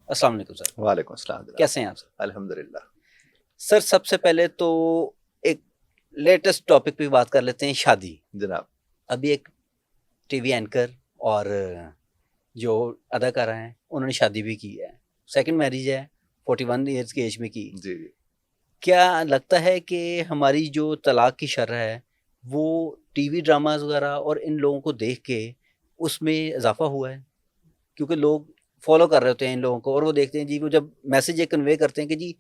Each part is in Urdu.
السلام علیکم سر. وعلیکم السلام. کیسے ہیں آپ سر؟ الحمدللہ. سر سب سے پہلے تو ایک لیٹسٹ ٹاپک پہ بات کر لیتے ہیں, شادی. جناب, ابھی ایک ٹی وی اینکر اور جو اداکارہ ہیں انہوں نے شادی بھی کی ہے, سیکنڈ میرج ہے, 41 ایئرس کی ایج میں کی. جی. کیا لگتا ہے کہ ہماری جو طلاق کی شرح ہے وہ ٹی وی ڈراماز وغیرہ اور ان لوگوں کو دیکھ کے اس میں اضافہ ہوا ہے؟ کیونکہ لوگ فالو کر رہے ہوتے ہیں ان لوگوں کو, اور وہ دیکھتے ہیں جی, وہ جب میسج یہ کنوے کرتے ہیں کہ جی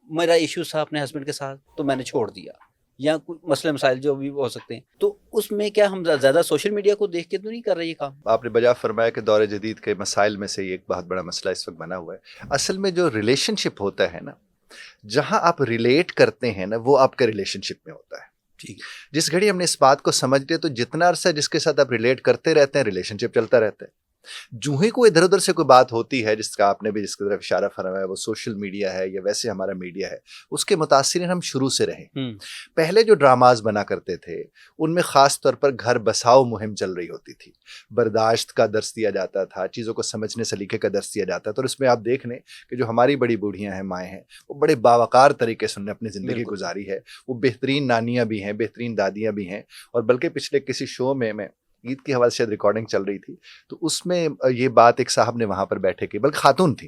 میرا ایشو تھا اپنے ہسبینڈ کے ساتھ تو میں نے چھوڑ دیا, یا کوئی مسئلے مسائل جو بھی ہو سکتے ہیں, تو اس میں کیا ہم زیادہ سوشل میڈیا کو دیکھ کے تو نہیں کر رہے یہ کام؟ آپ نے بجا فرمایا کہ دور جدید کے مسائل میں سے یہ ایک بہت بڑا مسئلہ اس وقت بنا ہوا ہے. اصل میں جو ریلیشن شپ ہوتا ہے نا, جہاں آپ ریلیٹ کرتے ہیں نا, وہ آپ کے ریلیشن شپ میں ہوتا ہے. ٹھیک. جس گھڑی ہم نے اس بات کو سمجھ لیا تو جتنا عرصہ جس کے ساتھ آپ ریلیٹ کرتے رہتے ہیں ریلیشن شپ چلتا رہتا ہے. جو ہی کوئی ادھر ادھر سے کوئی بات ہوتی ہے, جس کا آپ نے بھی جس کی طرف اشارہ فرمایا, وہ سوشل میڈیا ہے یا ویسے ہمارا میڈیا ہے, اس کے متاثرین ہم شروع سے رہے. پہلے جو ڈراماز بنا کرتے تھے ان میں خاص طور پر گھر بساؤ مہم چل رہی ہوتی تھی, برداشت کا درس دیا جاتا تھا, چیزوں کو سمجھنے سلیقے کا درس دیا جاتا تھا. اور اس میں آپ دیکھ لیں کہ جو ہماری بڑی بوڑھیاں ہیں, مائیں ہیں, وہ بڑے باوقار طریقے سے انہوں نے اپنی زندگی گزاری ہے. وہ بہترین نانیاں بھی ہیں, بہترین دادیاں بھی ہیں. اور بلکہ پچھلے کسی شو میں عید کے حوالے سے ریکارڈنگ چل رہی تھی, تو اس میں یہ بات ایک صاحب نے وہاں پر بیٹھے کی, بلکہ خاتون تھی,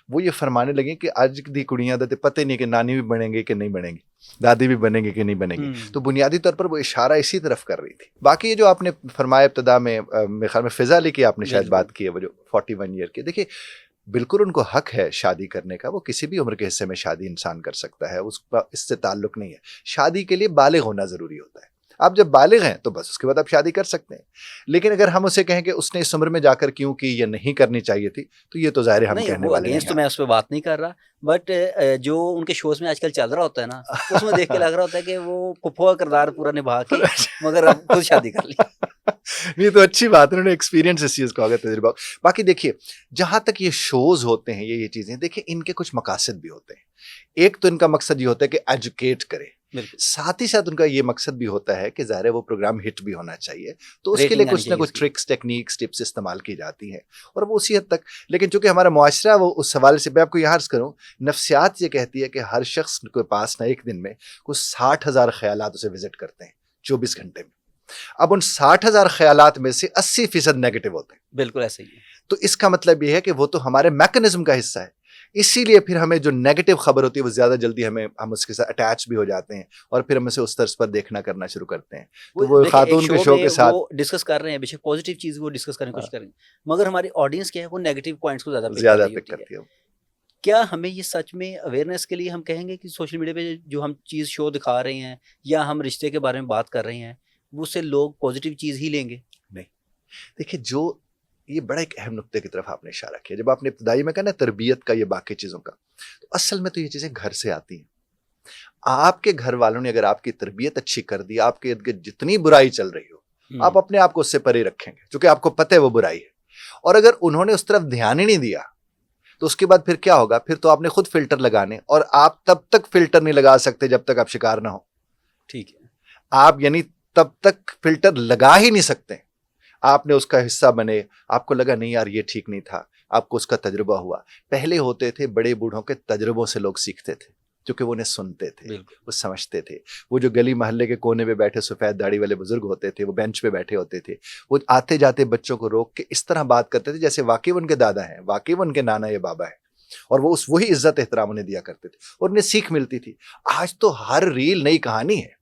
وہ یہ فرمانے لگیں کہ آج دی کڑیاں دے پتہ نہیں کہ نانی بھی بنیں گے کہ نہیں بنیں گی, دادی بھی بنیں گے کہ نہیں بنیں گی. تو بنیادی طور پر وہ اشارہ اسی طرف کر رہی تھی. باقی یہ جو آپ نے فرمایا ابتدا میں, میرے خیال میں فضا علی کی آپ نے شاید بات کی ہے, وہ جو 41 ایئر کی, دیکھیے بالکل ان کو حق ہے شادی کرنے کا, وہ کسی بھی عمر کے حصے میں شادی انسان کر سکتا ہے, اس سے تعلق نہیں ہے. شادی کے لیے بالغ ہونا ضروری ہوتا ہے. آپ جب بالغ ہیں تو بس اس کے بعد آپ شادی کر سکتے ہیں. لیکن اگر ہم اسے کہیں کہ اس نے اس عمر میں جا کر کیوں کی یا نہیں کرنی چاہیے تھی, تو یہ تو ظاہر ہم کہنے والے نہیں. تو میں اس پہ بات نہیں کر رہا, بٹ جو ان کے شوز میں آج کل چل رہا ہوتا ہے نا, اس میں دیکھ کے لگ رہا ہوتا ہے کہ وہ پھپھو کا کردار پورا نبھا کے مگر اب خود شادی کر لی. یہ تو اچھی بات ہے, انہوں نے ایکسپیرینس اس چیز کو آگے تجربہ. باقی دیکھیے جہاں تک یہ شوز ہوتے ہیں, یہ چیزیں دیکھیں, ان کے کچھ مقاصد بھی ہوتے ہیں. ایک تو ان کا مقصد یہ ہوتا ہے کہ ایجوکیٹ کرے, ساتھ ہی ساتھ ان کا یہ مقصد بھی ہوتا ہے کہ ظاہر ہے وہ پروگرام ہٹ بھی ہونا چاہیے, تو اس کے لیے کچھ نہ کچھ ٹرکس, ٹیکنیکس, ٹپس استعمال کی جاتی ہیں, اور وہ اسی حد تک. لیکن چونکہ ہمارا معاشرہ وہ اس حوالے سے, میں آپ کو یہ عرض کروں, نفسیات یہ کہتی ہے کہ ہر شخص کے پاس نہ ایک دن میں کچھ 60,000 خیالات اسے وزٹ کرتے ہیں 24 گھنٹے میں. اب ان 60,000 خیالات میں سے 80% نیگیٹو ہوتے ہیں. بالکل ایسے ہی ہے. تو اس کا مطلب یہ ہے کہ وہ تو ہمارے میکانزم کا حصہ ہے. اسی لیے پھر ہمیں جو نیگیٹو خبر ہوتی ہے وہ زیادہ جلدی ہم اس کے ساتھ اٹیچ بھی ہو جاتے ہیں, اور پھر ہم اسے اس طرز پر دیکھنا کرنا شروع کرتے ہیں. تو وہ خاتون کے شو کے ساتھ ڈسکس کر رہے ہیں, بے شک پازیٹیو چیز وہ ڈسکس کرنے کی کوشش کریں گے, مگر ہماری آڈینس کیا ہے وہ نیگیٹو پوائنٹس کو زیادہ پک کرتی ہے. کیا ہمیں یہ سچ میں اویئرنیس کے لیے ہم کہیں گے کہ سوشل میڈیا پہ جو ہم چیز شو دکھا رہے ہیں یا ہم رشتے کے بارے میں بات کر رہے ہیں, وہ سے لوگ پازیٹیو چیز ہی لیں گے؟ نہیں. دیکھیے جو یہ بڑا ایک اہم نقطے کی طرف آپ نے اشارہ کیا, جب آپ نے ابتدائی میں کہا نا تربیت کا, یہ باقی چیزوں کا, تو اصل میں تو یہ چیزیں گھر سے آتی ہیں. آپ کے گھر والوں نے اگر آپ کی تربیت اچھی کر دی, آپ کے جتنی برائی چل رہی ہو آپ اپنے آپ کو اس سے پرے رکھیں گے, چونکہ آپ کو پتہ ہے وہ برائی ہے. اور اگر انہوں نے اس طرف دھیان ہی نہیں دیا تو اس کے بعد پھر کیا ہوگا, پھر تو آپ نے خود فلٹر لگانے, اور آپ تب تک فلٹر نہیں لگا سکتے جب تک آپ شکار نہ ہو. ٹھیک ہے. آپ یعنی تب تک فلٹر لگا ہی نہیں سکتے. آپ نے اس کا حصہ بنے, آپ کو لگا نہیں یار یہ ٹھیک نہیں تھا, آپ کو اس کا تجربہ ہوا. پہلے ہوتے تھے بڑے بوڑھوں کے تجربوں سے لوگ سیکھتے تھے, کیونکہ وہ انہیں سنتے تھے, وہ سمجھتے تھے. وہ جو گلی محلے کے کونے پہ بیٹھے سفید داڑھی والے بزرگ ہوتے تھے, وہ بینچ پہ بیٹھے ہوتے تھے, وہ آتے جاتے بچوں کو روک کے اس طرح بات کرتے تھے جیسے واقعی ان کے دادا ہیں, واقعی ان کے نانا یا بابا ہیں, اور وہ وہی عزت احترام انہیں دیا کرتے تھے, اور انہیں سیکھ ملتی تھی. آج تو ہر ریل نئی کہانی ہے,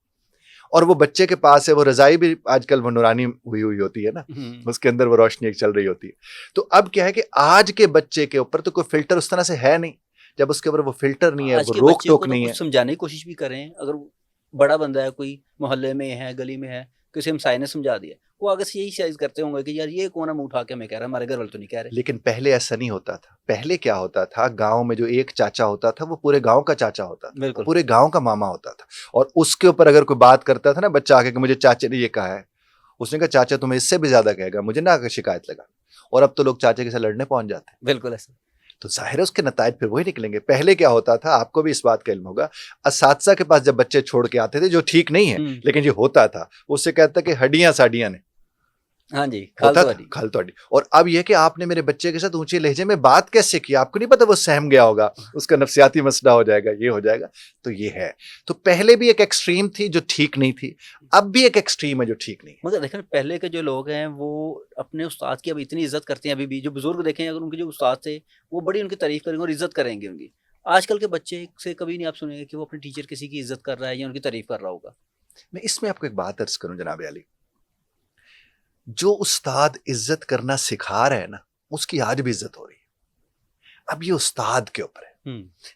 اور وہ بچے کے پاس ہے وہ رضائی بھی آج کل وہ نورانی ہوئی ہوتی ہے نا, اس کے اندر وہ روشنی ایک چل رہی ہوتی ہے. تو اب کیا ہے کہ آج کے بچے کے اوپر تو کوئی فلٹر اس طرح سے ہے نہیں. جب اس کے اوپر وہ فلٹر نہیں ہے, وہ روک ٹوک نہیں ہے, سمجھانے کی کوشش بھی کریں, اگر بڑا بندہ ہے, کوئی محلے میں ہے, گلی میں ہے, کسی ہمسائے نے سمجھا دیا, وہ آگے سے یہی شائز کرتے ہوں گے کہ یار یہ کون ہم اٹھا کے ہمیں کہہ رہا ہے, ہمارے گھر والے تو نہیں کہہ رہے. لیکن پہلے ایسا نہیں ہوتا تھا. پہلے کیا ہوتا تھا, گاؤں میں جو ایک چاچا ہوتا تھا وہ پورے گاؤں کا چاچا ہوتا تھا, پورے گاؤں کا ماما ہوتا تھا, اور اس کے اوپر اگر کوئی بات کرتا تھا نا بچہ آ کے کہ مجھے چاچے نے یہ کہا ہے, اس نے کہا چاچا تمہیں اس سے بھی زیادہ کہے گا, مجھے نہ آ کے شکایت لگا. اور اب تو لوگ چاچے کے ساتھ لڑنے پہنچ جاتے ہیں. بالکل ایسا. تو ظاہر ہے اس کے نتائج پھر وہی نکلیں گے. پہلے کیا ہوتا تھا, آپ کو بھی اس بات کا علم ہوگا, اساتذہ کے پاس جب بچے چھوڑ کے آتے تھے جو ٹھیک نہیں ہے لیکن یہ ہوتا تھا, اس سے کہتا کہ ہڈیاں ساڈیاں نے, ہاں جی، ہوتا خالتو تھا علی۔ خالتواڈی. اور اب یہ کہ آپ نے میرے بچے کے ساتھ اونچے لہجے میں بات کیسے کی, آپ کو نہیں پتا وہ سہم گیا ہوگا, اس کا نفسیاتی مسئلہ ہو جائے گا, یہ ہو جائے گا. تو یہ ہے. تو پہلے بھی ایک ایکسٹریم تھی جو ٹھیک نہیں تھی, اب بھی ایک ایکسٹریم ہے جو ٹھیک نہیں ہے. مگر دیکھیں پہلے کے جو لوگ ہیں وہ اپنے استاد کی اب اتنی عزت کرتے ہیں, ابھی بھی جو بزرگ دیکھیں اگر ان کے جو استاد تھے وہ بڑی ان کی تعریف کریں گے اور عزت کریں گے ان کی. آج کل کے بچے سے کبھی نہیں آپ سنیں گے کہ وہ اپنے ٹیچر کسی کی عزت کر رہا ہے یا ان کی تعریف کر رہا ہوگا. میں اس میں آپ کو ایک بات عرض کروں جناب علی, جو استاد عزت کرنا سکھا رہے ہیں نا, اس کی آج بھی عزت ہو رہی ہے. اب یہ استاد کے اوپر ہے,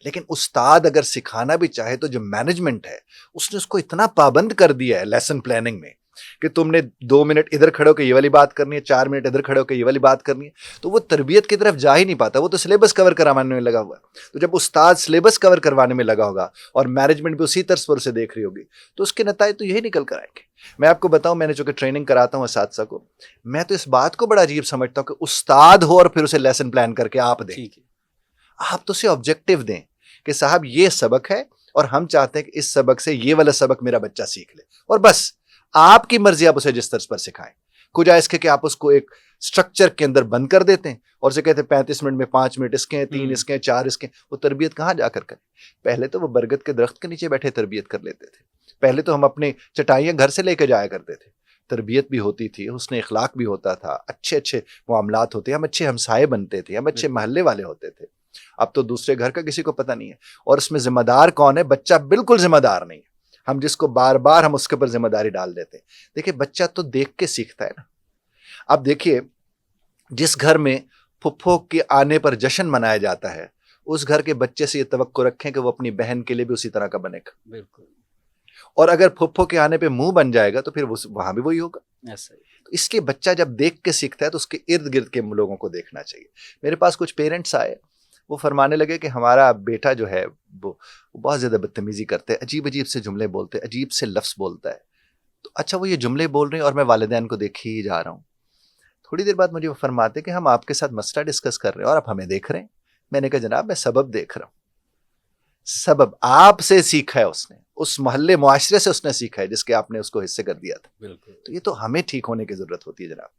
لیکن استاد اگر سکھانا بھی چاہے تو جو مینجمنٹ ہے اس نے اس کو اتنا پابند کر دیا ہے لیسن پلاننگ میں کہ تم نے 2 منٹ ادھر کھڑے ہو کے یہ والی بات کرنی ہے, 4 منٹ ادھر کھڑے ہو کے یہ والی بات کرنی ہے, تو وہ تربیت کی طرف جا ہی نہیں پاتا, وہ تو سلیبس کور کروانے میں لگا ہوا ہے. تو جب استاد سلیبس کور کروانے میں لگا ہوگا اور مینجمنٹ بھی اسی طرز پر اسے دیکھ رہی ہوگی تو اس کے نتائج تو یہی نکل کر آئیں گے. میں آپ کو بتاؤں, میں نے چونکہ ٹریننگ کراتا ہوں اساتذہ کو, میں تو اس بات کو بڑا عجیب سمجھتا ہوں کہ استاد ہو اور پھر اسے لیسن پلان کر کے آپ دیں. ٹھیک ہے, آپ تو اسے آبجیکٹو دیں کہ صاحب یہ سبق ہے اور ہم چاہتے ہیں کہ اس سبق سے یہ والا سبق میرا بچہ سیکھ لے, اور بس آپ کی مرضی آپ اسے جس طرز پر سکھائیں. کجا اس کے کہ آپ اس کو ایک سٹرکچر کے اندر بند کر دیتے ہیں اور اسے کہتے ہیں 35 منٹ میں 5 منٹ اس کے ہیں, 3 اس کے ہیں, 4 اس کے ہیں. وہ تربیت کہاں جا کر کریں؟ پہلے تو وہ برگد کے درخت کے نیچے بیٹھے تربیت کر لیتے تھے. پہلے تو ہم اپنے چٹائیاں گھر سے لے کے جایا کرتے تھے, تربیت بھی ہوتی تھی, حسن اخلاق بھی ہوتا تھا, اچھے اچھے معاملات ہوتے, ہم اچھے ہمسائے بنتے تھے, ہم اچھے محلے والے ہوتے تھے. اب تو دوسرے گھر کا کسی کو پتہ نہیں ہے, اور اس میں ذمہ دار کون ہے؟ بچہ بالکل ذمہ دار نہیں ہے. ہم جس کو بار بار ہم اس کے اوپر ذمہ داری ڈال دیتے ہیں. دیکھیں بچہ تو دیکھ کے سیکھتا ہے نا. اب دیکھیے جس گھر میں پھپھو کے آنے پر جشن منایا جاتا ہے, اس گھر کے بچے سے یہ توقع رکھیں کہ وہ اپنی بہن کے لیے بھی اسی طرح کا بنے گا. بالکل اور اگر پھپھو کے آنے پہ منہ بن جائے گا تو پھر وہاں بھی وہی ہوگا. ایسا ہی. تو اس لیے بچہ جب دیکھ کے سیکھتا ہے تو اس کے ارد گرد کے لوگوں کو دیکھنا چاہیے. میرے پاس کچھ پیرنٹس آئے, وہ فرمانے لگے کہ ہمارا بیٹا جو ہے وہ بہت زیادہ بدتمیزی کرتے, عجیب عجیب سے جملے بولتے, عجیب سے لفظ بولتا ہے. تو اچھا وہ یہ جملے بول رہے ہیں اور میں والدین کو دیکھ ہی جا رہا ہوں. تھوڑی دیر بعد مجھے وہ فرماتے کہ ہم آپ کے ساتھ مسئلہ ڈسکس کر رہے ہیں اور آپ ہمیں دیکھ رہے ہیں. میں نے کہا جناب میں سبب دیکھ رہا ہوں. سبب آپ سے سیکھا ہے اس نے, اس محلے معاشرے سے اس نے سیکھا ہے جس کے آپ نے اس کو حصے کر دیا تھا. بالکل. تو یہ تو ہمیں ٹھیک ہونے کی ضرورت ہوتی ہے جناب.